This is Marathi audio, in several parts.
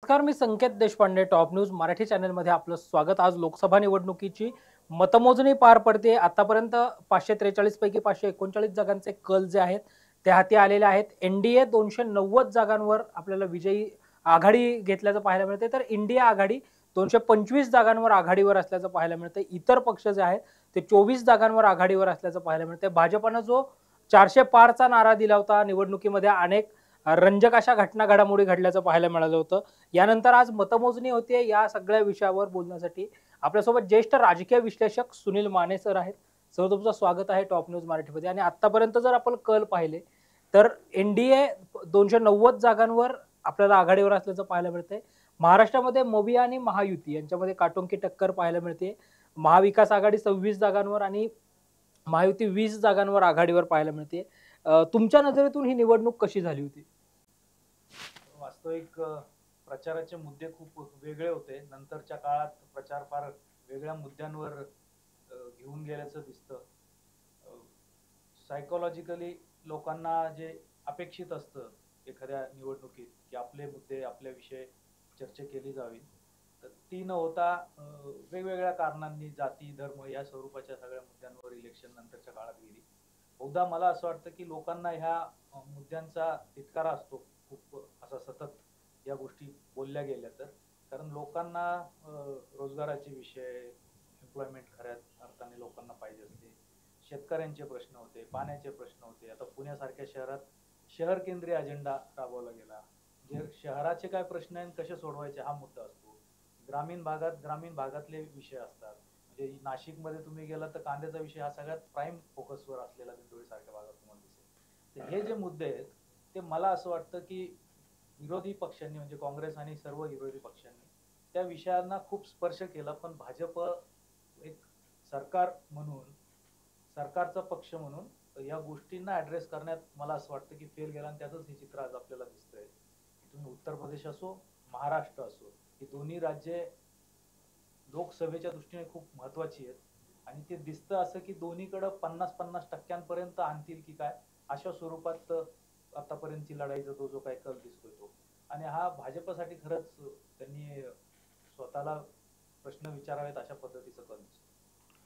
नमस्कार, मी संकेत देशपांडे. टॉप न्यूज मराठी चॅनलमध्ये आपलं स्वागत. आज लोकसभा निवडणुकीची मतमोजणी पार पडते. आतापर्यंत 543 पैकी 539 जागांचे कल जे आहेत ते हाती आलेले आहेत. एनडीए 290 जागांवर आपल्याला विजयी आघाडी घेतल्याचं पाहायला मिळते, तर इंडिया आघाडी 225 जागांवर आघाडीवर असल्याचं पाहायला मिळते. इतर पक्ष जे आहेत ते 24 जागांवर आघाडीवर असल्याचं पाहायला मिळते. भाजपनं जो 400 पारचा नारा दिला होता, निवडणुकीमध्ये अनेक रंजक अशा घटना घडामोडी घडल्याचं पाहायला मिळालं होतं. यानंतर आज मतमोजणी होते. या सगळ्या विषयावर बोलण्यासाठी आपल्यासोबत ज्येष्ठ राजकीय विश्लेषक सुनील माने सर आहेत. सर, तुमचं स्वागत आहे टॉप न्यूज मराठीमध्ये. आणि आतापर्यंत जर आपण कल पाहिले तर एनडीए 290 जागांवर आपल्याला आघाडीवर असल्याचं पाहायला मिळतंय. महाराष्ट्रामध्ये मोबिया आणि महायुती यांच्यामध्ये काटोंकी टक्कर पाहायला मिळते. महाविकास आघाडी 26 जागांवर आणि महायुती 20 जागांवर आघाडीवर पाहायला मिळते. तुमच्या नजरेतून ही निवडणूक कशी झाली होती? वास्तविक प्रचाराचे मुद्दे खूप वेगळे होते. नंतरच्या काळात प्रचार फार वेगळ्या मुद्द्यांवर घेऊन गेल्याचं दिसतं. सायकोलॉजिकली लोकांना जे अपेक्षित असतं एखाद्या निवडणुकीत की आपले मुद्दे, आपल्या विषय चर्चा केली जावी, तर ती न होता वेगवेगळ्या कारणांनी जाती, धर्म या स्वरूपाच्या सगळ्या मुद्द्यांवर इलेक्शन नंतरच्या काळात गेली. बहुधा मला असं वाटतं की लोकांना ह्या मुद्द्यांचा तिटकारा असतो खूप असा सतत या गोष्टी बोलल्या गेल्या तर. कारण लोकांना रोजगाराचे विषय, एम्प्लॉयमेंट खऱ्या अर्थाने लोकांना पाहिजे असते, शेतकऱ्यांचे प्रश्न होते, पाण्याचे प्रश्न होते. आता पुण्यासारख्या शहरात शहर केंद्रीय अजेंडा राबवला गेला. जे शहराचे काय प्रश्न आहेत कसे सोडवायचे हा मुद्दा असतो. ग्रामीण भागातले विषय असतात. म्हणजे नाशिकमध्ये तुम्ही गेला तर कांद्याचा विषय हा सगळ्यात प्राईम फोकसवर असलेला दिंडोरी सारख्या भागात तुम्हाला दिसेल. तर हे जे मुद्दे आहेत ते मला असं वाटतं की विरोधी पक्षांनी म्हणजे काँग्रेस आणि सर्व विरोधी पक्षांनी त्या विषयांना खूप स्पर्श केला. पण भाजप एक सरकार म्हणून, सरकारचा पक्ष म्हणून या गोष्टींना ऍड्रेस करण्यात मला असं वाटतं की फेल गेला. आणि त्याचंच हे चित्र आज आपल्याला दिसतंय. तुम्ही उत्तर प्रदेश असो, महाराष्ट्र असो, ही दोन्ही राज्ये लोकसभेच्या दृष्टीने खूप महत्वाची आहेत. आणि ते दिसतं असं की दोन्हीकडे 50-50% आणतील की काय अशा स्वरूपात आतापर्यंतची लढाईचा तो जो काही कल दिसतोय तो. आणि हा भाजपसाठी खरंच त्यांनी स्वतःला प्रश्न विचारावेत अशा पद्धतीचा कल दिसतो.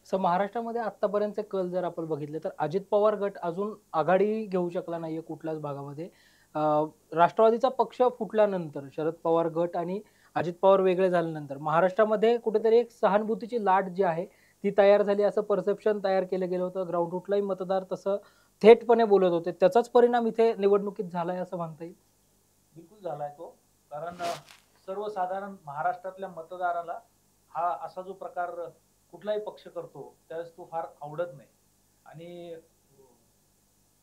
सर, महाराष्ट्रामध्ये आतापर्यंतचे कल जर आपण बघितले तर अजित पवार गट अजून आघाडी घेऊ शकला नाहीये कुठल्याच भागामध्ये. राष्ट्रवादीचा पक्ष फुटल्यानंतर शरद पवार गट आणि अजित पवार वेगळे झाल्यानंतर महाराष्ट्रामध्ये कुठेतरी एक सहानुभूतीची लाट जी आहे ती तयार झाली, असं परसेप्शन तयार केलं गेलं होतं. ग्राउंड रूटलाही मतदार तसं थेटपणे बोलत होते. त्याचाच परिणाम इथे निवडणुकीत झालाय असं म्हणता येईल. बिलकुल झालाय तो. कारण सर्वसाधारण महाराष्ट्रातल्या मतदाराला हा असा जो प्रकार कुठलाही पक्ष करतो त्यावेळेस तो फार आवडत नाही. आणि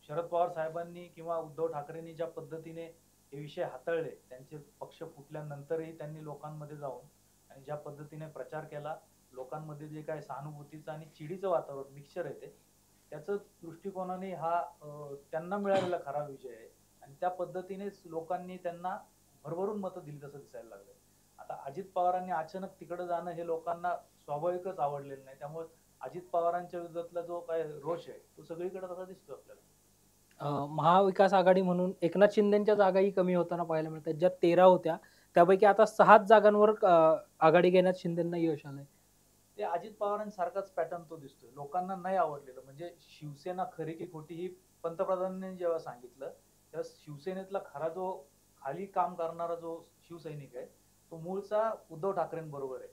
शरद पवार साहेबांनी किंवा उद्धव ठाकरेंनी ज्या पद्धतीने हे विषय हाताळले, त्यांचे पक्ष फुटल्यानंतरही त्यांनी लोकांमध्ये जाऊन आणि ज्या पद्धतीने प्रचार केला, लोकांमध्ये जे काय सहानुभूतीचं आणि चिडीचं वातावरण मिक्सचर आहे ते, त्याच दृष्टिकोनाने हा त्यांना मिळालेला खरा विजय आहे. आणि त्या पद्धतीनेच लोकांनी त्यांना भरभरून मतं दिली तसं दिसायला लागलं. आता अजित पवारांनी अचानक तिकडे जाणं हे लोकांना स्वाभाविकच आवडलेलं नाही. त्यामुळे अजित पवारांच्या विरोधातला जो काय रोष आहे तो सगळीकडे तसा दिसतो आपल्याला. महाविकास आघाडी म्हणून एकनाथ शिंदेच्या जागाही कमी होताना पाहायला मिळतात. ज्या 13 होत्या त्यापैकी आता 6 जागांवर आघाडी घेण्यात शिंदेना यश आलंय. ते अजित पवारांसारखाच पॅटर्न तो दिसतोय. लोकांना नाही आवडलेलं म्हणजे शिवसेना खरी की खोटी ही पंतप्रधानांनी जेव्हा सांगितलं तेव्हा शिवसेनेतला खरा जो खाली काम करणारा जो शिवसैनिक आहे तो मूळचा उद्धव ठाकरेंबरोबर आहे.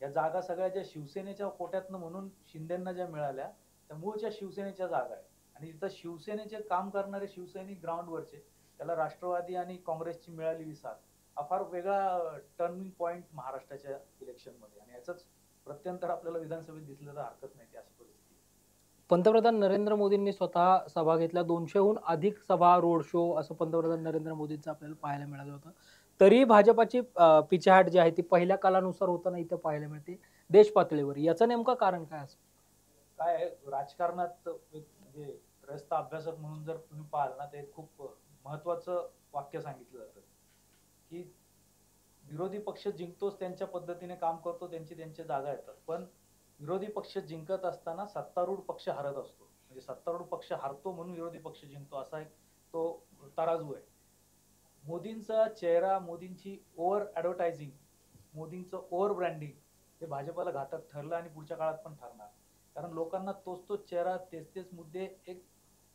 या जागा सगळ्या ज्या शिवसेनेच्या कोट्यातनं म्हणून शिंदेना ज्या मिळाल्या त्या मूळच्या शिवसेनेच्या जागा आहेत. आणि तिथं शिवसेनेचे काम करणारे शिवसैनिक ग्राउंडवरचे, त्याला राष्ट्रवादी आणि काँग्रेसची मिळालेली साथ हा फार वेगळा टर्निंग पॉइंट महाराष्ट्राच्या इलेक्शनमध्ये. आणि याच प्रत्यंतर आपल्याला विधानसभेत दिसलं तर हरकत नाही अशी परिस्थिती. पंतप्रधान नरेंद्र मोदींनी स्वतः सभा घेतल्या. 200हून अधिक सभा, रोड शो असं पंतप्रधान नरेंद्र मोदींचं आपल्याला पाहायला मिळालं होतं. तरी भाजपाची पिछेहाट जी आहे ती पहिल्या कालानुसार होताना इथं पाहायला मिळते देश पातळीवर. याचं नेमकं कारण काय असं? काय आहे, राजकारणात म्हणजे ग्रस्त अभ्यासक म्हणून जर तुम्ही पाहाल ना ते खूप महत्वाचं वाक्य सांगितलं जातं की विरोधी पक्ष जिंकतोच त्यांच्या पद्धतीने काम करतो, त्यांच्या जागा येतात. पण विरोधी पक्ष जिंकत असताना सत्तारूढ पक्ष हरत असतो. म्हणजे सत्तारूढ पक्ष हरतो म्हणून विरोधी पक्ष जिंकतो असा एक तो तराजू आहे. मोदींचा चेहरा, मोदींची ओव्हर ॲडव्हर्टायझिंग, मोदींचं ओव्हर ब्रँडिंग हे भाजपला घातक ठरलं आणि पुढच्या काळात पण ठरणार. कारण लोकांना तोच चेहरा, तेच मुद्दे, एक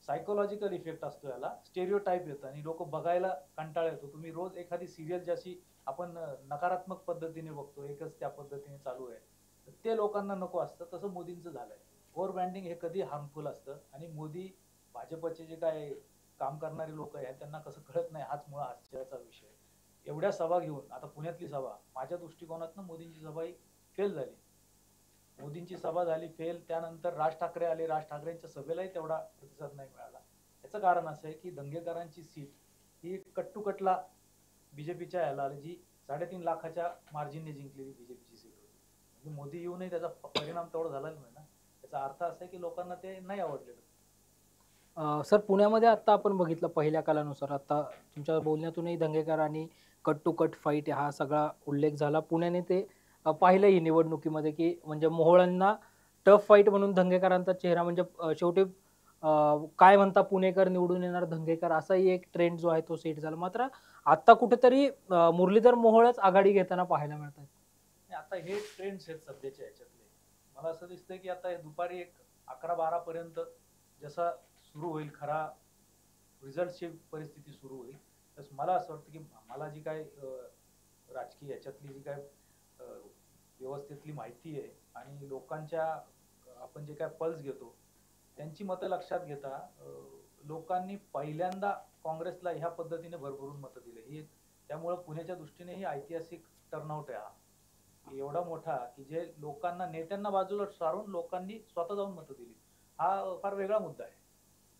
सायकोलॉजिकल इफेक्ट असतो याला, स्टेरिओटाइप येतं आणि लोक बघायला कंटाळा येतो. तुम्ही रोज एखादी सिरियल जशी आपण नकारात्मक पद्धतीने बघतो, एकच त्या पद्धतीने चालू आहे, तर ते लोकांना नको असतं. तसं मोदींचं झालंय. ओव्हर ब्रँडिंग हे कधी हार्मफुल असतं आणि मोदी, भाजपचे जे काय काम करणारी लोक आहेत त्यांना कसं कळत नाही, हाच मुळा आश्चर्याचा विषय. एवढ्या सभा घेऊन, आता पुण्यातली सभा माझ्या दृष्टिकोनातनं मोदींची सभा ही फेल झाली. मोदींची सभा झाली फेल, त्यानंतर राज ठाकरे आले, राज ठाकरेंच्या सभेलाही तेवढा प्रतिसाद नाही मिळाला. याचं कारण असं आहे की दंगेकरांची सीट ही कट्टुकटला बीजेपीच्या ह्याला आली, जी 3.5 लाखाच्या मार्जिनने जिंकलेली बीजेपीची सीट होती. म्हणजे मोदी येऊनही त्याचा परिणाम तेवढा झाला नाही ना. याचा अर्थ असा आहे की लोकांना ते नाही आवडलेलं. सर, पुण्यामध्ये आता आपण बघितलं पहिल्या कालानुसार, आता तुमच्या बोलण्यातूनही दंगेकर आणि कट टू कट फाईट हा सगळा उल्लेख झाला. पुण्याने ते पाहिलंही निवडणुकीमध्ये, की म्हणजे मोहोळांना टफ फाईट म्हणून दंगेकरांचा चेहरा, म्हणजे शेवटी काय म्हणता, पुणेकर निवडून येणार, दंगेकर, असाही एक ट्रेंड जो आहे तो सेट झाला. मात्र आता कुठेतरी मुरलीधर मोहोळच आघाडी घेताना पाहायला मिळतात. आणि आता हे ट्रेंड्स आहेत सध्याच्या ह्याच्यातले. मला असं दिसतंय की आता हे दुपारी एक 11-12 पर्यंत जसा सुरू होईल खरा रिझल्टची परिस्थिती सुरू होईल, तस मला असं वाटतं की मला जी काय राजकीय ह्याच्यातली जी काय अ, व्यवस्थेतली माहिती आहे आणि लोकांच्या आपण जे काय पल्स घेतो त्यांची मतं लक्षात घेता, लोकांनी पहिल्यांदा काँग्रेसला ह्या पद्धतीने भरभरून मतं दिले. ही त्यामुळे पुण्याच्या दृष्टीने ही ऐतिहासिक टर्नआउट आहे हा, की एवढा मोठा, की जे लोकांना, नेत्यांना बाजूला सारून लोकांनी स्वतः जाऊन मतं दिली. हा फार वेगळा मुद्दा आहे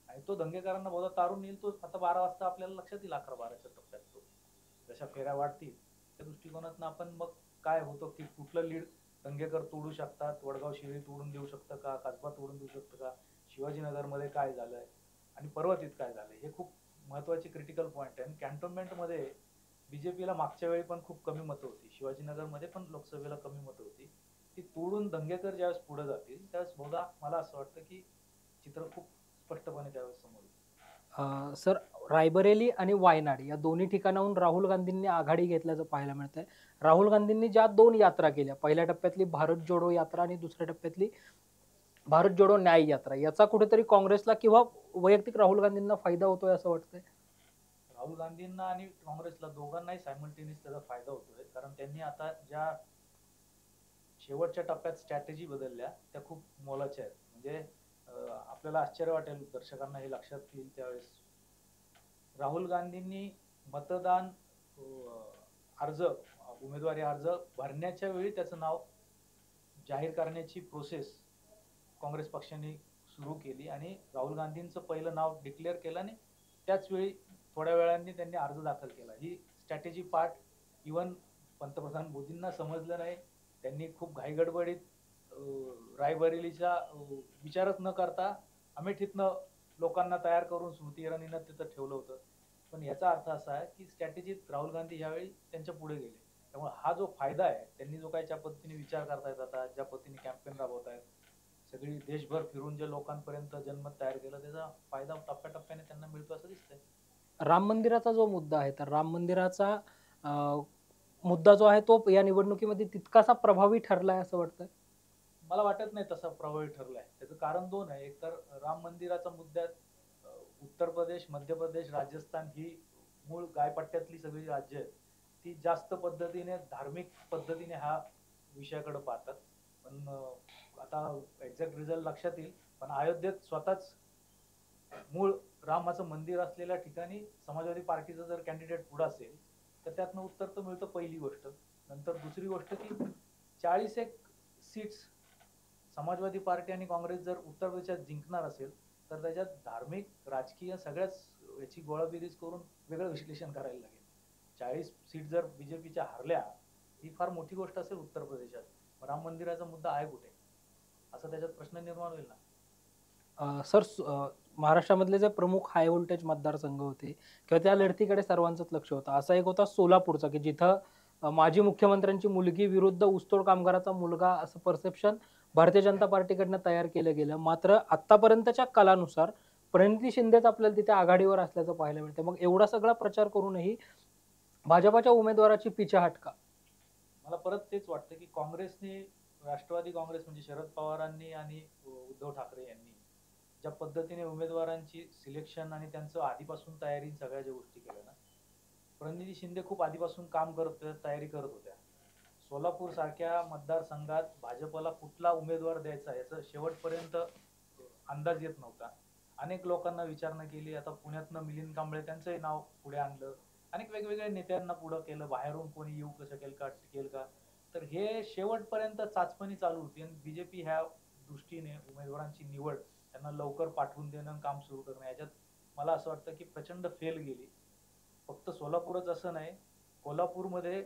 आणि तो दंगेकरांना बहुधा तारून येईल. तो आता 12 वाजता आपल्याला लक्षात येईल, 11-12च्या टप्प्यात तो जशा फेऱ्या वाढतील त्या दृष्टिकोनातून आपण मग काय होतं, की कुठलं लीड दंगेकर तोडू शकतात, वडगाव शिरी तोडून देऊ शकतं का, कसबा तोडून देऊ शकतं का, शिवाजीनगरमध्ये काय झालंय आणि पर्वतीत काय झालंय, हे खूप महत्वाची क्रिटिकल पॉईंट आहे. आणि कॅन्टोन्मेंटमध्ये बीजेपीला मागच्या वेळी पण खूप कमी मतं होती, शिवाजीनगरमध्ये पण लोकसभेला कमी मतं होती. ती तोडून दंगेकर ज्यावेळेस पुढे जातील त्यावेळेस बहुधा मला असं वाटतं की चित्र खूप स्पष्टपणे त्यावेळेस समोर येईल. सर, रायबरेली आणि वायनाड या दोन्ही ठिकाणाहून राहुल गांधींनी आघाडी घेतल्याचं पाहायला मिळतंय. राहुल गांधींनी ज्या 2 यात्रा केल्या, पहिल्या टप्प्यातली भारत जोडो यात्रा आणि दुसऱ्या टप्प्यातली भारत जोडो न्याय यात्रा, याचा कुठेतरी काँग्रेसला किंवा वैयक्तिक राहुल गांधींना फायदा होतोय असं वाटतंय? राहुल गांधींना आणि काँग्रेसला दोघांनाही सायमल्टेनियस त्याचा फायदा होतोय. कारण त्यांनी आता ज्या शेवटच्या टप्प्यात स्ट्रॅटेजी बदलल्या त्या खूप मोलाच्या आहेत. म्हणजे आपल्याला आश्चर्य वाटेल, दर्शकांना हे लक्षात येईल त्यावेळेस राहुल गांधींनी मतदान अर्ज, उमेदवारी अर्ज भरण्याच्या वेळी त्याचं नाव जाहीर करण्याची प्रोसेस काँग्रेस पक्षाने सुरू केली आणि राहुल गांधींचं पहिलं नाव डिक्लेअर केलं आणि त्याच वेळी थोड्या वेळांनी त्यांनी अर्ज दाखल केला. ही स्ट्रॅटेजी पार्ट इवन पंतप्रधान मोदींना समजलं नाही. त्यांनी खूप घाईगडबडीत रायबरेलीचा विचारच न करता अमेठीतनं लोकांना तयार करून स्मृती इराणीनं तिथं ठेवलं होतं. पण याचा अर्थ असा आहे की स्ट्रॅटेजीत राहुल गांधी यावेळी त्यांच्या पुढे गेले. त्यामुळे हा जो फायदा आहे, त्यांनी जो काही ज्या पद्धतीने विचार करतायत, आता ज्या पद्धतीने कॅम्पेन राबवतायत, सगळी देशभर फिरून जे लोकांपर्यंत जनमत तयार केलं, त्याचा फायदा टप्प्याटप्प्याने त्यांना मिळतो असं दिसतंय. राम मंदिराचा जो मुद्दा आहे, तर राम मंदिराचा मुद्दा जो आहे तो या निवडणुकीमध्ये तितकासा प्रभावी ठरलाय असं वाटतंय? मला वाटत नाही तसा प्रभावी ठरलाय. त्याचं कारण 2 आहे. एक तर राम मंदिराचा मुद्द्यात उत्तर प्रदेश, मध्य प्रदेश, राजस्थान ही मूळ गायपट्ट्यातली सगळी राज्य आहेत, ती जास्त पद्धतीने धार्मिक पद्धतीने हा विषयाकडे पाहतात. पण आता एक्झॅक्ट रिझल्ट लक्षात येईल. पण अयोध्येत स्वतःच मूळ रामाचं मंदिर असलेल्या ठिकाणी समाजवादी पार्टीचा जर कॅन्डिडेट पुढे असेल तर त्यातनं उत्तर तर मिळतं, पहिली गोष्ट. नंतर दुसरी गोष्ट की 40 सीट्स समाजवादी पार्टी आणि काँग्रेस जर उत्तर प्रदेशात जिंकणार असेल तर त्याच्यात धार्मिक, राजकीय सगळ्याच याची गोळाबेरीज करून वेगळं विश्लेषण करायला लागेल. 40 सीट जर बीजेपीच्या हारल्या ही फार मोठी गोष्ट असेल उत्तर प्रदेशात. राम मंदिराचा मुद्दा आहे कुठे, असा त्याच्यात प्रश्न निर्माण होईल ना. सर, महाराष्ट्रामधले जे प्रमुख हाय व्होल्टेज मतदारसंघ होते किंवा त्या लढतीकडे सर्वांचंच लक्ष होतं. असा एक होता सोलापूरचा, की जिथं माजी मुख्यमंत्र्यांची मुलगी विरुद्ध ऊसतोड कामगाराचा मुलगा असं परसेप्शन भारतीय जनता पार्टीकडनं तयार केलं गेलं. मात्र आतापर्यंतच्या कालानुसार प्रणिती शिंदेच आपल्याला तिथे आघाडीवर असल्याचं पाहायला मिळतं. मग एवढा सगळा प्रचार करूनही भाजपाच्या उमेदवाराची पिछेहाट का? मला परत तेच वाटतं की काँग्रेसने, राष्ट्रवादी काँग्रेस म्हणजे शरद पवारांनी आणि उद्धव ठाकरे यांनी ज्या पद्धतीने उमेदवारांची सिलेक्शन आणि त्यांचं आधीपासून तयारी सगळ्या ज्या गोष्टी केल्या ना, प्रणिती शिंदे खूप आधीपासून काम करत होत्या, तयारी करत होत्या. सोलापूर सारख्या मतदारसंघात भाजपला कुठला उमेदवार द्यायचा याचा शेवटपर्यंत अंदाज येत नव्हता. अनेक लोकांना विचारणा केली. आता पुण्यातनं मिलिंद कांबळे त्यांचंही नाव पुढे आणलं. अनेक वेगवेगळ्या नेत्यांना पुढं केलं. बाहेरून कोणी येऊ शकेल का, टिकेल का? तर हे शेवटपर्यंत चाचपणी चालू होती आणि बीजेपी ह्या दृष्टीने उमेदवारांची निवड त्यांना लवकर पाठवून देणं, काम सुरू करणं याच्यात मला असं वाटतं की प्रचंड फेल गेली. फक्त सोलापूरच असं नाही, कोल्हापूरमध्ये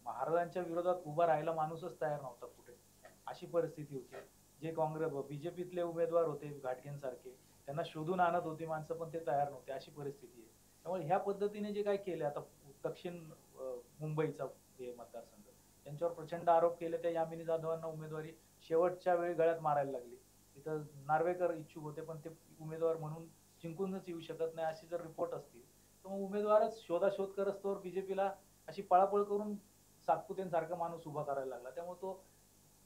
महाराजांच्या विरोधात उभा राहायला माणूसच तयार नव्हता कुठे, अशी परिस्थिती होती. जे काँग्रेस बीजेपीतले उमेदवार होते घाटगेंसारखे, त्यांना शोधून आणत होती माणसं, पण ते तयार नव्हते, अशी परिस्थिती आहे. त्यामुळे ह्या पद्धतीने जे काय केले आता दक्षिण मुंबईचा हे मतदारसंघ, त्यांच्यावर प्रचंड आरोप केले. त्या यामिनी जाधवांना उमेदवारी शेवटच्या वेळी गळ्यात मारायला लागली. तिथं नार्वेकर इच्छुक होते, पण ते उमेदवार म्हणून जिंकूनच येऊ शकत नाही, असे जर रिपोर्ट असतील तर मग उमेदवारच शोधाशोध करस्तोवर बीजेपीला अशी पळापळ करून सातपुतेंसारखा माणूस उभा करायला लागला. त्यामुळे तो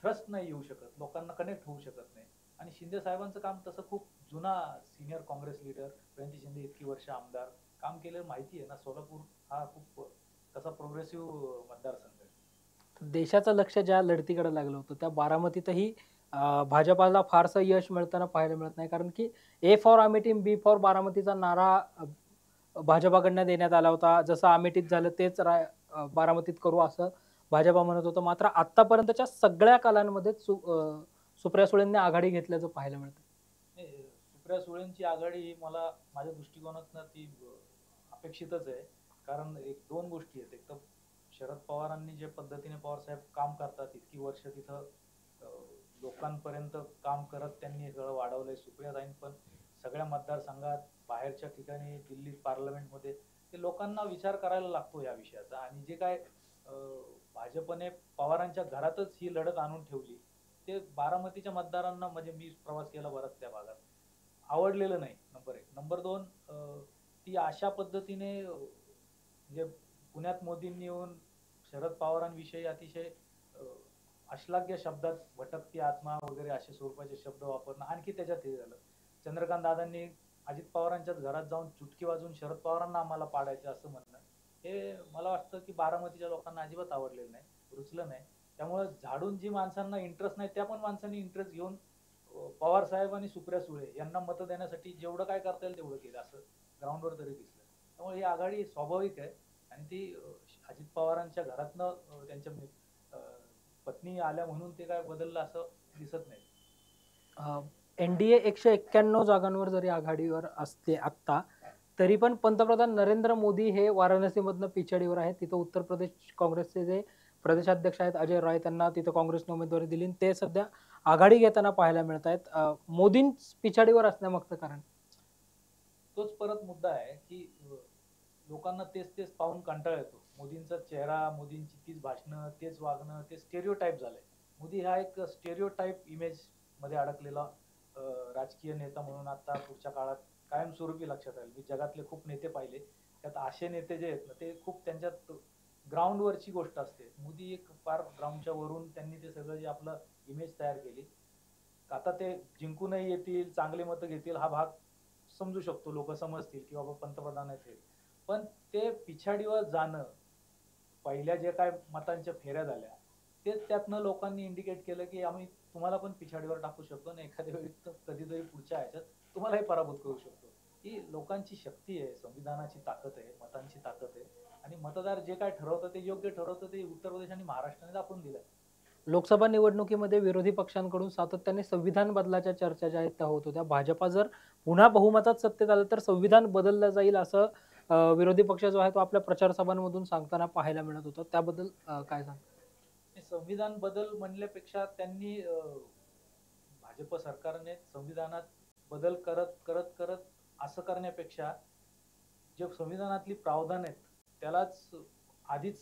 थ्रस्ट नाही येऊ शकत, लोकांना कनेक्ट होऊ शकत नाही. आणि शिंदे साहेबांचं काम तसं खूप जुना सिनियर काँग्रेस लीडर, प्रणिती शिंदे इतकी वर्ष आमदार काम केलेलं माहिती आहे ना. सोलापूर हा खूप तसा प्रोग्रेसिव्ह मतदारसंघ आहे. देशाचं लक्ष ज्या लढतीकडे लागलं होतं त्या बारामतीतही भाजपाला फारसं यश मिळताना पाहायला मिळत नाही. कारण की A for Amethi, B for बारामतीचा नारा भाजपाकडनं देण्यात आला होता. जसं अमेठीत झालं तेच बारामतीत करू असं भाजपा म्हणत होतं. मात्र आतापर्यंतच्या सगळ्या कालांमध्ये सुप्रिया सुळेंनी आघाडी घेतल्याचं पाहायला मिळतं. सुप्रिया सुळेंची आघाडी ही मला माझ्या दृष्टिकोनातनं ती अपेक्षितच आहे. कारण एक दोन गोष्टी आहेत. एक तर शरद पवारांनी जे पद्धतीने पवार साहेब काम करतात, इतकी वर्ष तिथं लोकांपर्यंत काम करत त्यांनी सगळं वाढवलंय. सुप्रियाताईंनी पण सगळ्या मतदारसंघात, बाहेरच्या ठिकाणी, दिल्लीत पार्लमेंटमध्ये ते लोकांना विचार करायला लागतो या विषयाचा. आणि जे काय भाजपने पवारांच्या घरातच ही लढत आणून ठेवली, ते बारामतीच्या मतदारांना, म्हणजे मी प्रवास केला बराच त्या भागात, आवडलेलं नाही. नंबर एक. नंबर दोन, ती अशा पद्धतीने म्हणजे पुण्यात मोदींनी येऊन शरद पवारांविषयी अतिशय अश्लाघ्य शब्दात भटकती आत्मा वगैरे असे स्वरूपाचे शब्द वापरणं, आणखी त्याच्यात हे झालं. चंद्रकांत दादांनी अजित पवारांच्याच घरात जाऊन चुटकी वाजवून शरद पवारांना आम्हाला पाडायचं असं म्हणणं, हे मला वाटतं की बारामतीच्या लोकांना अजिबात आवडलेलं नाही, रुचलं नाही. त्यामुळे झाडून जी माणसांना इंटरेस्ट नाही त्या पण माणसांनी इंटरेस्ट घेऊन पवार साहेब आणि सुप्रिया सुळे यांना मतं देण्यासाठी जेवढं काय करता येईल तेवढं केलं, असं ग्राउंडवर तरी दिसलं. त्यामुळे ही आघाडी स्वाभाविक आहे आणि ती अजित पवारांच्या घरातनं त्यांच्या पत्नी आल्या म्हणून ते काय बदललं असं दिसत नाही. एनडीए 191 जागांवर जरी आघाडीवर असते आत्ता, तरी पण पंतप्रधान नरेंद्र मोदी हे वाराणसीमधनं पिछाडीवर आहेत. तिथं उत्तर प्रदेश काँग्रेसचे जे प्रदेशाध्यक्ष आहेत अजय राय, त्यांना तिथं काँग्रेसने उमेदवारी दिली. ते सध्या आघाडी घेताना पाहायला मिळत आहेत. मोदींच पिछाडीवर असण्यामागचं कारण तोच परत मुद्दा आहे की लोकांना तेच तेच पाहून कंटाळा येतो. मोदींचा चेहरा, मोदींची तीच भाषणं, तेच वागणं, ते स्टेरिओटाईप झालंय. मोदी हा एक स्टेरिओटाईप इमेज मध्ये अडकलेला राजकीय नेता म्हणून आता पुढच्या काळात कायमस्वरूपी लक्षात राहील. मी जगातले खूप नेते पाहिले, त्यात असे नेते जे आहेत ना ते खूप त्यांच्यात ग्राउंडवरची गोष्ट असते. मोदी एक फार ग्राउंडच्या वरून त्यांनी ते सगळं जे आपलं इमेज तयार केली. आता ते जिंकूनही येतील, चांगले मतं घेतील हा भाग समजू शकतो, लोक समजतील की बाबा पंतप्रधान आहेत. पण ते पिछाडीवर जाणं, पहिल्या जे काय मतांच्या फेऱ्या झाल्या तेच त्यातनं लोकांनी इंडिकेट केलं की आम्ही तुम्हाला पण पिछाडीवर टाकू शकतो आणि एखाद्या वेळी कधीतरी पुढच्या ह्याच्यात तुम्हालाही पराभूत करू शकतो. ही लोकांची शक्ती आहे, संविधानाची ताकद आहे, मतांची ताकद आहे. आणि मतदार जे काय ठरवतं ते योग्य ठरवतं, ते उत्तर प्रदेश आणि महाराष्ट्राने दाखवून दिलं. लोकसभा निवडणुकीमध्ये विरोधी पक्षांकडून सातत्याने संविधान बदलाच्या चर्चा ज्या आहेत त्या होत होत्या. भाजपा जर पुन्हा बहुमतात सत्तेत आलं तर संविधान बदललं जाईल असं विरोधी पक्ष जो आहे तो आपल्या प्रचार सभांमधून सांगताना पाहायला मिळत होतं. त्याबद्दल काय सांग? संविधान बदल म्हणल्यापेक्षा त्यांनी भाजप सरकारने संविधानात बदल करत करत करत असं करण्यापेक्षा जे संविधानातली प्रावधान आहेत त्यालाच आधीच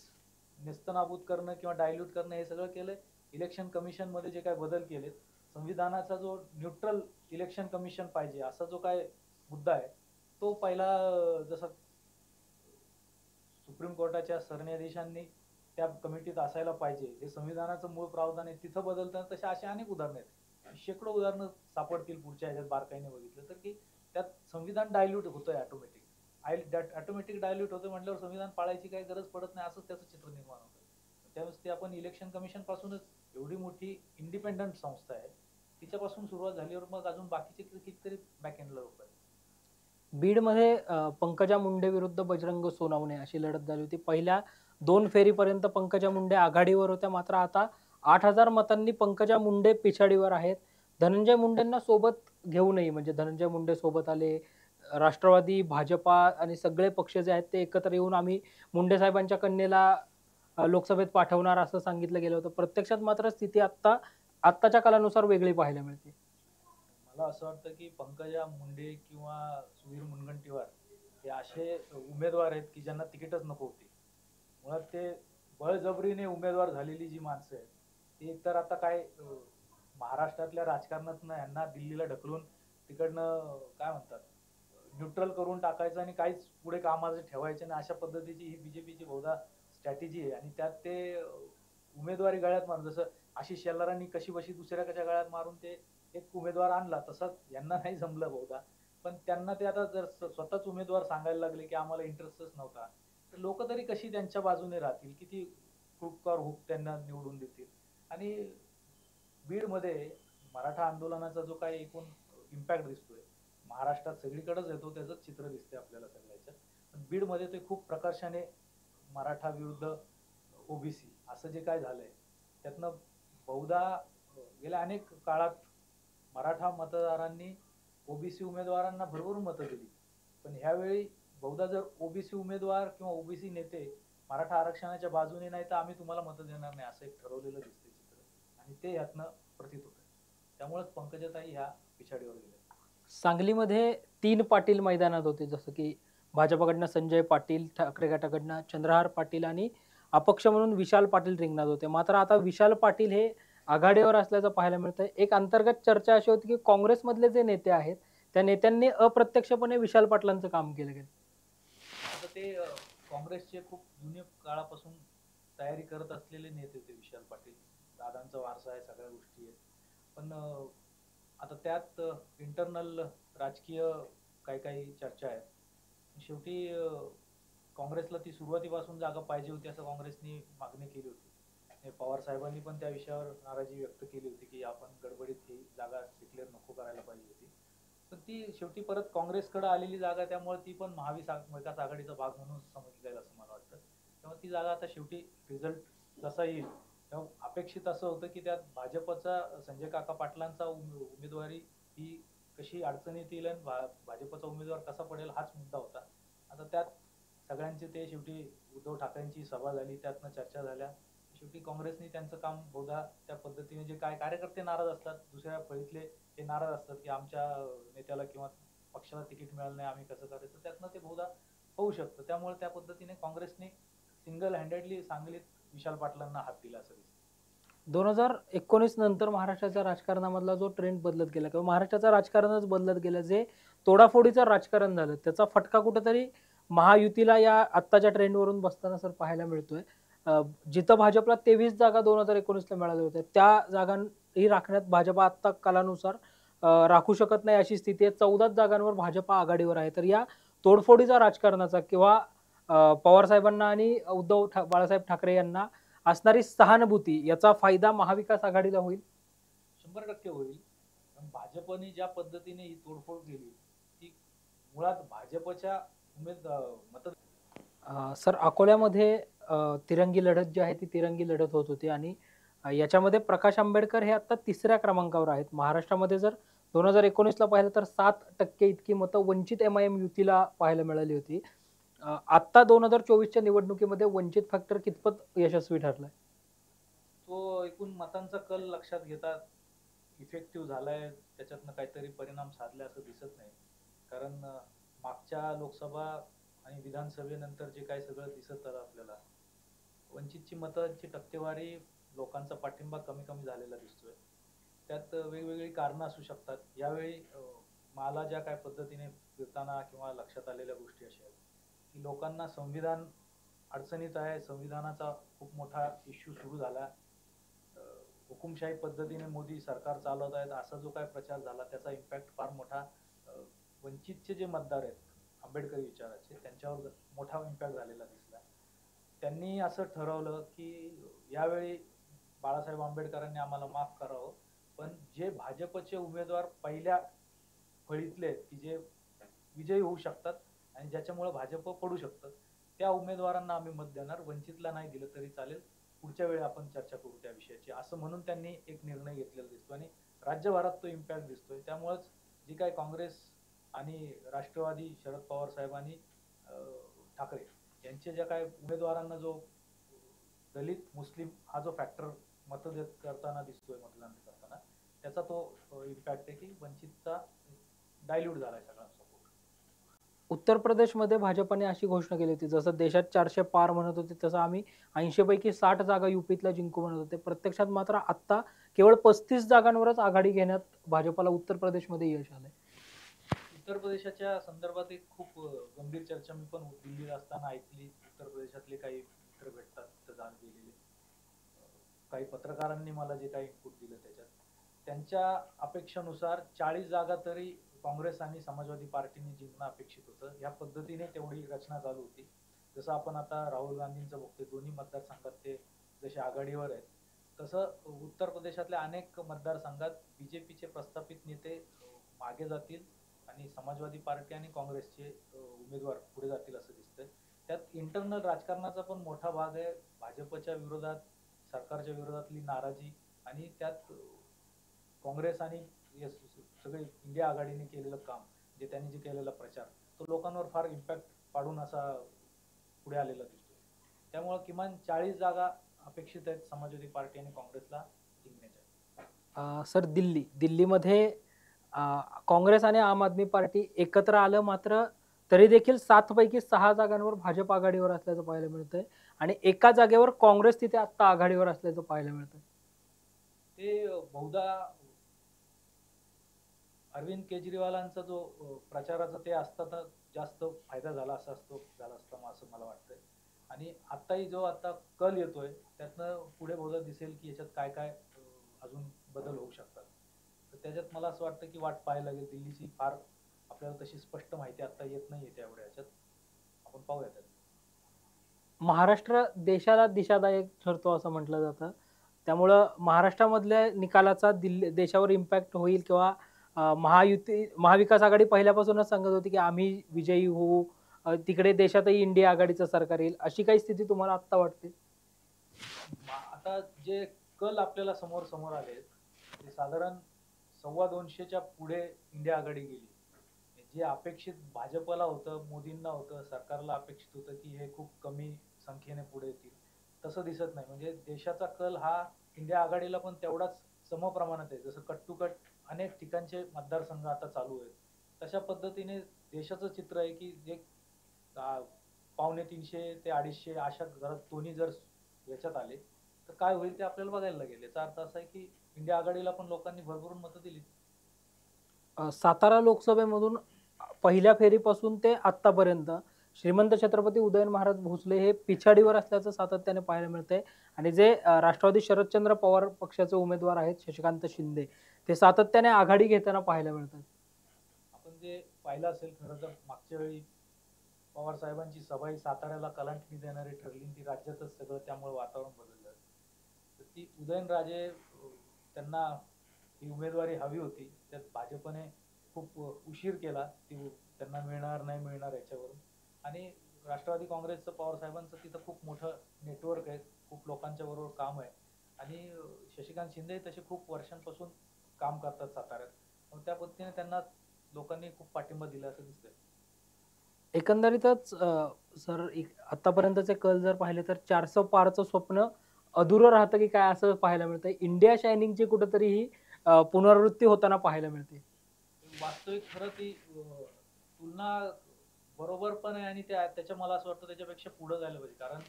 नेस्तनाबूत करणं किंवा डायल्यूट करणं हे सगळं केलंय. इलेक्शन कमिशन मध्ये जे काय बदल केलेत संविधानाचा जो न्यूट्रल इलेक्शन कमिशन पाहिजे असा जो काय मुद्दा आहे तो पहिला जसं सुप्रीम कोर्टाच्या सरन्यायाधीशांनी त्या कमिटीत असायला पाहिजे हे संविधानाचं मूळ प्रावधान आहे तिथं बदलतात तसे असे अनेक उदाहरणं आहेत. शेकडो उदाहरणं सापडतील पुढच्या ह्याच्यात बारकाईने बघितलं तर की त्यात संविधान डायल्यूट होतंय ऑटोमॅटिक डायल्यूट होतं म्हटल्यावर संविधान पाळायची काही गरज पडत नाही असंच त्याचं चित्र निर्माण होतं. त्यावेळेस ते आपण इलेक्शन कमिशन पासूनच एवढी मोठी इंडिपेंडंट संस्था आहे तिच्यापासून सुरुवात झाल्यावर मग अजून बाकीचे कितीतरी बॅक एंडला लोक आहेत. बीडमध्ये पंकजा मुंडे विरुद्ध बजरंग सोनवणे अशी लढत झाली होती. पहिल्या 2 फेरीपर्यंत पंकजा मुंडे आघाडीवर होत्या, मात्र आता 8,000 मतांनी पंकजा मुंडे पिछाडीवर आहेत. धनंजय मुंडेंना सोबत घेऊनही, म्हणजे धनंजय मुंडे सोबत आले, राष्ट्रवादी, भाजपा आणि सगळे पक्ष जे आहेत ते एकत्र येऊन आम्ही मुंडे साहेबांच्या कन्येला लोकसभेत पाठवणार असं सांगितलं गेलं होतं. प्रत्यक्षात मात्र स्थिती आत्ताच्या कालानुसार वेगळी पाहायला मिळते. मला असं वाटतं की पंकजा मुंडे किंवा सुधीर मुनगंटीवार हे असे उमेदवार आहेत की ज्यांना तिकीटच नको होती. मुळात ते बळजबरीने उमेदवार झालेली जी माणसं आहेत ती एकतर आता काय महाराष्ट्रातल्या राजकारणातनं यांना दिल्लीला ढकलून तिकडनं काय म्हणतात न्यूट्रल करून टाकायचं आणि काहीच पुढे कामाचं ठेवायचं नाही अशा पद्धतीची ही बीजेपीची बहुधा स्ट्रॅटेजी आहे. आणि त्यात ते उमेदवारी गळ्यात मारून जसं आशिष शेलारांनी कशी बशी दुसऱ्या कशा गळ्यात मारून ते एक उमेदवार आणला तसंच यांना नाही जमलं बहुधा. पण त्यांना ते आता जर स्वतःच उमेदवार सांगायला लागले की आम्हाला इंटरेस्टच नव्हता तर लोक तरी कशी त्यांच्या बाजूने राहतील, किती हुकवर हुक त्यांना निवडून देतील. आणि बीडमध्ये मराठा आंदोलनाचा जो काही एकूण इम्पॅक्ट दिसतोय महाराष्ट्रात सगळीकडेच येतो त्याचंच चित्र दिसते आपल्याला सगळ्याच्या. पण बीडमध्ये ते खूप प्रकर्षाने मराठा विरुद्ध ओबीसी असं जे काय झालंय त्यातनं बहुधा गेल्या अनेक काळात मराठा मतदारांनी ओबीसी उमेदवारांना भरभरून मतं दिली. पण ह्यावेळी बहुधा जर ओबीसी उमेदवार किंवा ओबीसी नेते मराठा आरक्षणाच्या बाजूने नाही तर आम्ही तुम्हाला मतं देणार नाही असं एक ठरवलेलं दिसतंय चित्र आणि ते यातनं प्रतीत होतं. त्यामुळेच पंकजाताई ह्या पिछाडीवर गेल्या. सांगलीमध्ये 3 पाटील मैदानात होते, जसं की भाजपकडनं संजय पाटील, ठाकरे गटाकडनं चंद्रहार पाटील आणि अपक्ष म्हणून विशाल पाटील रिंगणात होते. मात्र आता विशाल पाटील हे आघाडीवर असल्याचं पाहायला मिळतंय. एक अंतर्गत चर्चा अशी होती की काँग्रेसमधले जे नेते आहेत त्या नेत्यांनी अप्रत्यक्षपणे विशाल पाटलांचं काम केलं गेलं. आता ते काँग्रेसचे खूप जुन्या काळापासून तयारी करत असलेले नेते होते विशाल पाटील. दादांचा वारसा आहे, सगळ्या गोष्टी आहेत. पण आता त्यात इंटरनल राजकीय काही काही चर्चा आहेत. शेवटी काँग्रेसला ती सुरुवातीपासून जागा पाहिजे होती असं काँग्रेसनी मागणी केली होती. पवार साहेबांनी पण त्या विषयावर नाराजी व्यक्त केली होती की आपण गडबडीत ही जागा डिक्लेअर नको करायला पाहिजे होती. पण ती शेवटी परत काँग्रेसकडे आलेली जागा त्यामुळे ती पण महाविकास आघाडीचा भाग म्हणून समजली जाईल असं मला वाटतं. तेव्हा ती जागा आता शेवटी रिझल्ट जसा येईल तेव्हा अपेक्षित असं होतं की त्यात भाजपचा संजय काका पाटलांचा उमेदवारी ही कशी अडचणीत येईल आणि भाजपचा उमेदवार कसा पडेल हाच मुद्दा होता. आता त्यात सगळ्यांचे ते शेवटी उद्धव ठाकरेंची सभा झाली, त्यातनं चर्चा झाल्या. शेवटी काँग्रेसने त्यांचं काम बहुधा त्या पद्धतीने जे काय कार्यकर्ते नाराज असतात दुसऱ्या फळीतले ते नाराज असतात की आमच्या नेत्याला किंवा पक्षाला तिकीट मिळालं नाही आम्ही कसं करायचं, त्यातनं ते बहुधा होऊ शकतं. त्यामुळे त्या पद्धतीने काँग्रेसने सिंगल हँडेडली सांगलीत विशाल पाटलांना हात दिला असं दिसतं. 2019 नंतर महाराष्ट्राच्या राजकारणामधला जो ट्रेंड बदलत गेला किंवा महाराष्ट्राचं राजकारणच बदलत गेलं, जे तोडाफोडीचं राजकारण झालं त्याचा फटका कुठेतरी महायुतीला या आत्ताच्या ट्रेंडवरून बसताना सर पाहायला मिळतोय. जिथं भाजपला 23 जागा 2019ला मिळाल्या होत्या त्या जागांही राखण्यात भाजप आत्ता कालानुसार राखू शकत नाही अशी स्थिती आहे. 14 जागांवर भाजप आघाडीवर आहे. तर या तोडफोडीचा राजकारणाचा किंवा पवार साहेबांना आणि बाळासाहेब ठाकरे यांना असणारी सहानुभूती याचा फायदा महाविकास आघाडीला होईल? 100% होईल. पण भाजपने ज्या पद्धतीने ही तोडफोड केली ती मुळात भाजपच्या मत. सर, अकोल्यामध्ये तिरंगी लढत जी आहे ती तिरंगी लढत होत होती आणि याच्यामध्ये प्रकाश आंबेडकर हे आता 3ऱ्या क्रमांकावर आहेत. महाराष्ट्रामध्ये जर 2019ला पाहिलं तर 7% इतकी मतं वंचित MIM युतीला पाहायला मिळाली होती. आत्ता 2024च्या निवडणुकीमध्ये वंचित फॅक्टर कितपत यशस्वी ठरलाय? तो एकूण मतांचा कल लक्षात घेता इफेक्टिव्ह झालाय, त्याच्यातनं काहीतरी परिणाम साधले असं दिसत नाही. कारण मागच्या लोकसभा आणि विधानसभेनंतर जे काही सगळं दिसत आलं आपल्याला, वंचितची मतांची टक्केवारी लोकांचा पाठिंबा कमी कमी झालेला दिसतोय. त्यात वेगवेगळी कारणं असू शकतात. यावेळी मला ज्या काय पद्धतीने फिरताना किंवा लक्षात आलेल्या गोष्टी अशा आहेत, की लोकांना संविधान अडचणीत आहे. संविधानाचा खूप मोठा इश्यू सुरू झाला. अ, हुकुमशाही पद्धतीने मोदी सरकार चालवत आहेत असा जो काय प्रचार झाला त्याचा इम्पॅक्ट फार मोठा अ, वंचितचे जे मतदार आहेत आंबेडकरी विचाराचे त्यांच्यावर मोठा इम्पॅक्ट झालेला दिसला. त्यांनी असं ठरवलं की यावेळी बाळासाहेब आंबेडकरांनी आम्हाला माफ करावं, पण जे भाजपचे उमेदवार पहिल्या फळीतले आहेत की जे विजयी होऊ शकतात आणि ज्याच्यामुळे भाजप पडू शकतं, त्या उमेदवारांना आम्ही मत देणार, वंचितला नाही दिलं तरी चालेल, पुढच्या वेळी आपण चर्चा करू त्या विषयाची, असं म्हणून त्यांनी एक निर्णय घेतलेला दिसतो आणि राज्यभरात तो इम्पॅक्ट दिसतोय. त्यामुळेच जी काय काँग्रेस आणि राष्ट्रवादी शरद पवार साहेबांनी ठाकरे यांचे ज्या काय उमेदवारांना जो दलित मुस्लिम हा जो फॅक्टर मत देत करताना दिसतोय मतदान करताना, त्याचा तो इम्पॅक्ट आहे की वंचितचा डायल्यूट झालाय सगळा सपोर्ट. उत्तर प्रदेशमध्ये भाजपने अशी घोषणा केली होती, जसं देशात 400 पार म्हणत होते तसं आम्ही 80 पैकी 60 जागा युपीतल्या जिंकू म्हणत होते. प्रत्यक्षात मात्र आता केवळ 35 जागांवरच आघाडी घेण्यात भाजपला उत्तर प्रदेशमध्ये यश आलंय. उत्तर प्रदेशाच्या संदर्भात एक खूप गंभीर चर्चा मी पण दिल्लीत असताना ऐकली. उत्तर प्रदेशातले काही मित्र भेटतात तिथं जाऊन गेलेले, काही पत्रकारांनी मला जे काही इनपुट दिलं त्याच्यात त्यांच्या अपेक्षेनुसार 40 जागा तरी काँग्रेस आणि समाजवादी पार्टीने जिंकणं अपेक्षित होतं. या पद्धतीने तेवढी रचना चालू होती. जसं आपण आता राहुल गांधींचं बघतोय, दोन्ही मतदारसंघात ते जसे आघाडीवर आहेत, तसं उत्तर प्रदेशातल्या अनेक मतदारसंघात बीजेपीचे प्रस्थापित नेते मागे जातील आणि समाजवादी पार्टी आणि काँग्रेसचे उमेदवार पुढे जातील असं दिसतंय. त्यात इंटरनल राजकारणाचा पण मोठा भाग आहे. भाजपच्या विरोधात, सरकारच्या विरोधातली नाराजी आणि त्यात काँग्रेस आणि सगळे इंडिया आघाडीने केलेलं काम, जे त्यांनी जे केलेला प्रचार, तो लोकांवर फार इम्पॅक्ट पाडून असा पुढे आलेला दिसतोय. त्यामुळे किमान 40 जागा अपेक्षित आहेत समाजवादी पार्टी आणि काँग्रेसला जिंकण्याच्या. सर, दिल्लीमध्ये काँग्रेस आणि आम आदमी पार्टी एकत्र आलं, मात्र तरी देखील 7 पैकी 6 जागांवर भाजप आघाडीवर असल्याचं पाहायला मिळतंय आणि एका जागेवर काँग्रेस तिथे आता आघाडीवर असल्याचं पाहायला मिळतंय. ते बहुधा अरविंद केजरीवालांचा जो प्रचाराचा ते असता जास्त फायदा झाला असा झाला असता असं मला वाटतंय. आणि आताही जो आता कल येतोय त्यातनं पुढे बहुधा दिसेल की याच्यात काय काय अजून बदल होऊ शकतात. तर त्याच्यात मला असं वाटतं की वाट पाहायला लागेल. दिल्लीची फार आपल्याला तशी स्पष्ट माहिती आता येत नाहीये तेवढ्या याच्यात, आपण पाहूया त्यात. महाराष्ट्र देशाला दिशादायक ठरतो असं म्हटलं जातं. त्यामुळं महाराष्ट्रामधल्या निकालाचा देशावर इम्पॅक्ट होईल किंवा महाविकास आघाडी पहिल्यापासूनच सांगत होती की आम्ही विजयी होऊ, तिकडे देशातही इंडिया आघाडीचं सरकार येईल, अशी काही स्थिती तुम्हाला आत्ता वाटते? आता जे कल आपल्याला समोर समोर आले ते साधारण 225च्या पुढे इंडिया आघाडी गेली. जे अपेक्षित भाजपला होतं, मोदींना होतं, सरकारला अपेक्षित होतं की हे खूप कमी संख्येने पुढे येतील, तसं दिसत नाही. म्हणजे देशाचा कल हा इंडिया आघाडीला पण तेवढाच समप्रमाणात आहे. जसं कट टू कट अनेक ठिकाणचे मतदारसंघ आता चालू आहेत, तशा पद्धतीने देशाचं चित्र आहे की जे 250 ते 250 अशा घरात दोन्ही जर याच्यात आले तर काय होईल ते आपल्याला बघायला लागेल. याचा अर्थ असा आहे की इंडिया आघाडीला पण लोकांनी भरभरून मतं दिली. सातारा लोकसभेमधून पहिल्या फेरीपासून ते आतापर्यंत श्रीमंत छत्रपती उदयन महाराज भोसले हे पिछाडीवर असल्याचं सातत्याने पाहायला मिळतंय आणि जे राष्ट्रवादी शरदचंद्र पवार पक्षाचे उमेदवार आहेत शशिकांत शिंदे, ते सातत्याने आघाडी घेताना पाहायला मिळतात. आपण जे पाहिलं असेल खरं तर मागच्या वेळी पवार साहेबांची सभा ही साताऱ्याला कलांटणी देणारी ठरली, ती राज्यातच सगळं त्यामुळे वातावरण बदललं. तर ती उदयनराजे त्यांना ही उमेदवारी हवी होती, त्यात भाजपने खूप उशीर केला ती त्यांना मिळणार नाही मिळणार याच्यावरून. आणि राष्ट्रवादी काँग्रेसचं पवार साहेबांचं तिथं खूप मोठं नेटवर्क आहे, खूप लोकांच्या बरोबर काम आहे आणि शशिकांत शिंदे तसे खूप वर्षांपासून काम करतात साताऱ्यात. मग त्या पद्धतीने त्यांना लोकांनी खूप पाठिंबा दिला असं दिसतंय. एकंदरीतच सर, आतापर्यंतचे कल जर पाहिले तर 400 पारचं स्वप्न अधुरं राहतं की काय असं पाहायला मिळतंय. इंडिया शायनिंगची कुठेतरी ही पुनरावृत्ती होताना पाहायला मिळते. वास्तविक खरं ती तुलना बरोबर पण आहे आणि त्याच्या मला असं वाटतं त्याच्यापेक्षा पुढे जायला पाहिजे. कारण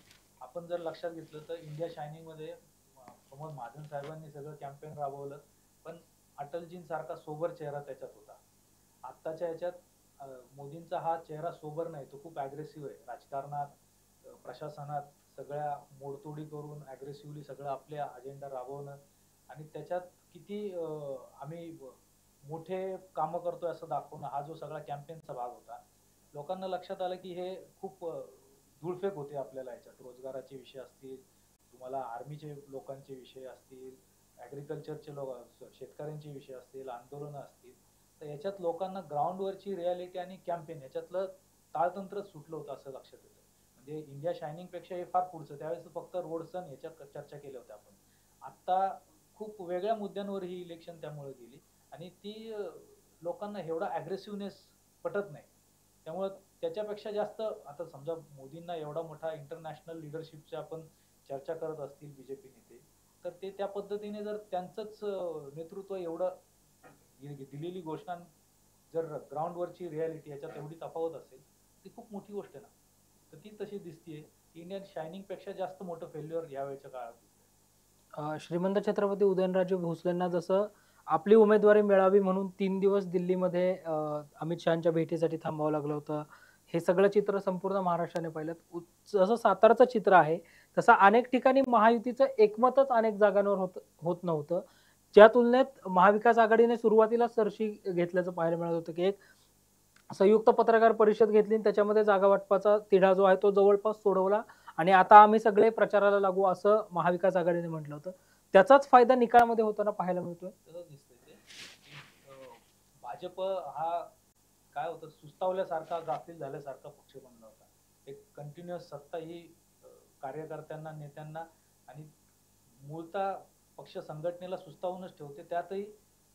आपण जर लक्षात घेतलं तर इंडिया शायनिंग मध्ये प्रमोद महाजन साहेबांनी सगळं कॅम्पेन राबवलं पण अटलजींसारखा सोबर चेहरा त्याच्यात होता. आत्ताच्या याच्यात मोदींचा हा चेहरा सोबर नाही, तो खूप अग्रेसिव्ह आहे राजकारणात, प्रशासनात सगळ्या मोडतोडी करून अग्रेसिव्हली सगळं आपल्या अजेंडा राबवणं आणि त्याच्यात किती आम्ही मोठे कामं करतोय असं दाखवणं, हा जो सगळा कॅम्पेनचा भाग होता. लोकांना लक्षात आलं की हे खूप धूळफेक होते आपल्याला याच्यात. रोजगाराचे विषय असतील, तुम्हाला आर्मीचे लोकांचे विषय असतील, ॲग्रिकल्चरचे लोक शेतकऱ्यांचे विषय असतील, आंदोलनं असतील, तर याच्यात लोकांना ग्राउंडवरची रियालिटी आणि कॅम्पेन याच्यातलं ताळतंत्रच सुटलं होतं असं लक्षात येतं. म्हणजे इंडिया शायनिंग पेक्षा हे फार पुढचं. त्यावेळेस फक्त रोड्स आणि याच्यात चर्चा केल्या होत्या आपण. आता खूप वेगळ्या मुद्द्यांवर ही इलेक्शन त्यामुळे गेली आणि ती लोकांना एवढा अग्रेसिव्हनेस पटत नाही. त्यामुळं त्याच्यापेक्षा जास्त आता समजा मोदींना एवढा मोठा इंटरनॅशनल लिडरशिपच्या आपण चर्चा करत असतील बीजेपी नेते, तर ते त्या पद्धतीने जर त्यांचंच नेतृत्व एवढं दिलेली घोषणा जर ग्राउंडवरची रियालिटी याच्यात एवढी तफावत असेल, ती खूप मोठी गोष्ट आहे ना. तर ती तशी दिसतीये. इंडियन शायनिंग पेक्षा जास्त मोठं फेल्युअर यावेळेच्या काळात दिसतंय. श्रीमंत छत्रपती उदयनराजे भोसलेंना जसं आपली उमेदवारी मिळावी म्हणून 3 दिवस दिल्लीमध्ये अमित शहाच्या भेटीसाठी थांबावं लागलं होतं. हे सगळं चित्र संपूर्ण महाराष्ट्राने पाहिलं. जसं सातारचं चित्र आहे तसं अनेक ठिकाणी महायुतीचं एकमतच अनेक जागांवर होत नव्हतं. ज्या तुलनेत महाविकास आघाडीने सुरुवातीला सरशी घेतल्याचं पाहायला मिळत होतं की एक संयुक्त पत्रकार परिषद घेतली आणि त्याच्यामध्ये जागा वाटपाचा तिढा जो आहे तो जवळपास सोडवला आणि आता आम्ही सगळे प्रचाराला लागू असं महाविकास आघाडीने म्हटलं होतं. त्याचाच फायदा निकालामध्ये होताना पाहायला मिळतोय. तसंच दिसतंय ते की भाजप हा काय होतं, सुस्तावल्यासारखा, गाफील झाल्यासारखा पक्ष बनला होता. एक कंटिन्युअस सत्ता ही कार्यकर्त्यांना, नेत्यांना आणि मूळतः पक्ष संघटनेला सुस्तावूनच ठेवते. त्यातही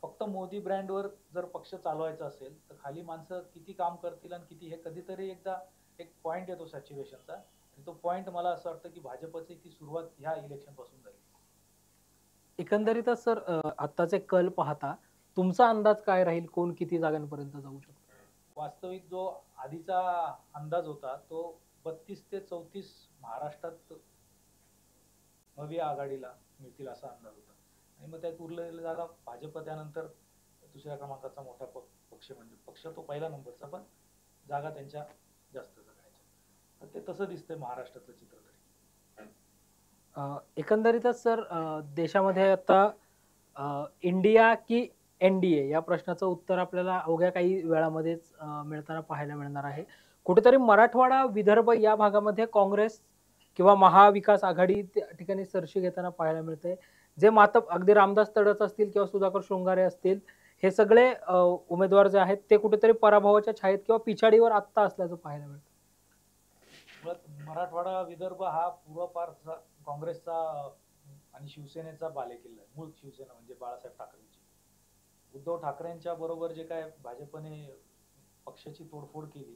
फक्त मोदी ब्रँडवर जर पक्ष चालवायचा असेल तर खाली माणसं किती काम करतील आणि किती, हे कधीतरी एकदा एक पॉइंट येतो सॅच्युरेशनचा आणि तो पॉइंट मला असं वाटतं की भाजपची ती सुरुवात ह्या इलेक्शन पासून झाली. एकंदरीतच सर आत्ताचे कल पाहता तुमचा अंदाज काय राहील, कोण किती जागांपर्यंत जाऊ शकतो? वास्तविक जो आधीचा अंदाज होता तो 32 ते 34 महाराष्ट्रात नवी आघाडीला मिळतील असा अंदाज होता आणि मग त्यात उरलेल्या जागा भाजप त्यानंतर दुसऱ्या क्रमांकाचा मोठा पक्ष, म्हणजे पक्ष तो पहिला नंबरचा, पण जागा त्यांच्या जास्त सगळ्याच्या. तर ते तसं दिसतंय महाराष्ट्रातलं चित्र तरी. एकंदरीतच सर देशामध्ये आता इंडिया की एनडीए या प्रश्नाचं उत्तर आपल्याला अवघ्या काही वेळामध्येच मिळताना पाहायला मिळणार आहे. कुठेतरी मराठवाडा, विदर्भ या भागामध्ये काँग्रेस किंवा महाविकास आघाडी त्या ठिकाणी सरशी घेताना पाहायला मिळते. जे मातब अगदी रामदास तडस असतील किंवा सुधाकर शृंगारे असतील, हे सगळे उमेदवार जे आहेत ते कुठेतरी पराभवाच्या छायेत किंवा पिछाडीवर आत्ता असल्याचं पाहायला मिळतं. मराठवाडा, विदर्भ हा पूर्वापार काँग्रेसचा आणि शिवसेनेचा बालेकिल्ला आहे. मूळ शिवसेना म्हणजे बाळासाहेब ठाकरेंची. उद्धव ठाकरेंच्या बरोबर जे काय भाजपने पक्षाची तोडफोड केली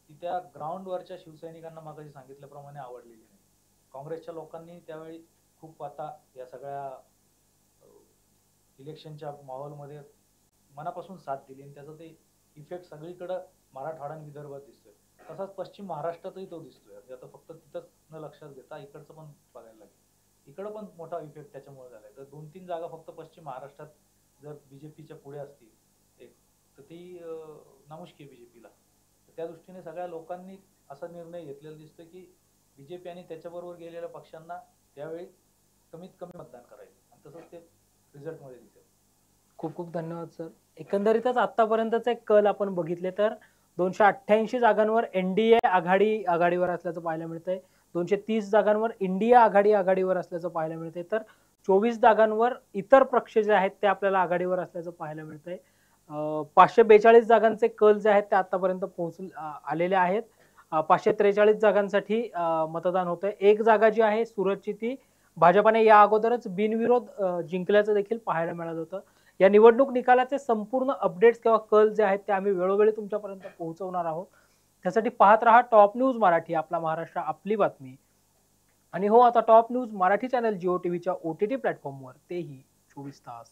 ती त्या ग्राउंडवरच्या शिवसैनिकांना मागाशी सांगितल्याप्रमाणे आवडलेली नाही. काँग्रेसच्या लोकांनी त्यावेळी खूप आता या सगळ्या इलेक्शनच्या माहोलमध्ये मनापासून साथ दिली आणि त्याचा ते इफेक्ट सगळीकडं मराठवाडा आणि विदर्भात दिसतोय. तसाच पश्चिम महाराष्ट्रातही तो दिसतोय. आता फक्त तिथंच न लक्षात घेता इकडचं पण बघायला लागेल. इकडं पण मोठा इफेक्ट त्याच्यामुळे झालाय. तर 2-3 जागा फक्त पश्चिम महाराष्ट्रात जर बीजेपीच्या पुढे असतील एक, तर ती नामुष्की आहे बीजेपीला. त्या दृष्टीने सगळ्या लोकांनी असा निर्णय घेतलेला दिसतोय की बीजेपी आणि त्याच्याबरोबर गेलेल्या पक्षांना त्यावेळी कमीत कमी मतदान करायचं आणि तसंच ते रिझल्टमध्ये दिसेल. खूप खूप धन्यवाद सर. एकंदरीतच आतापर्यंतचे कल आपण बघितले तर 288 जागांवर एनडीए आघाडीवर असल्याचं पाहायला मिळतंय. 230 जागांवर इंडिया आघाडीवर असल्याचं पाहायला मिळतंय. तर 24 जागांवर इतर पक्ष जे आहेत ते आपल्याला आघाडीवर असल्याचं पाहायला मिळतंय. 542 जागांचे कल जे आहेत ते आतापर्यंत आलेले आहेत. 543 जागांसाठी मतदान होतंय. एक जागा जी आहे सुरतची ती भाजपाने या अगोदरच बिनविरोध जिंकल्याचं देखील पाहायला मिळालं होतं. या निवडणूक निकालाचे संपूर्ण अपडेट्स किंवा कल जे आहेत ते आम्ही वेळोवेळी तुमच्यापर्यंत पोहोचवणार आहोत. त्यासाठी पाहत रहा टॉप न्यूज मराठी, आपला महाराष्ट्र आपली बातमी. आणि हो, आता top news Marathi channel Jio टीव्हीच्या OTT प्लॅटफॉर्मवर तेही 24 तास.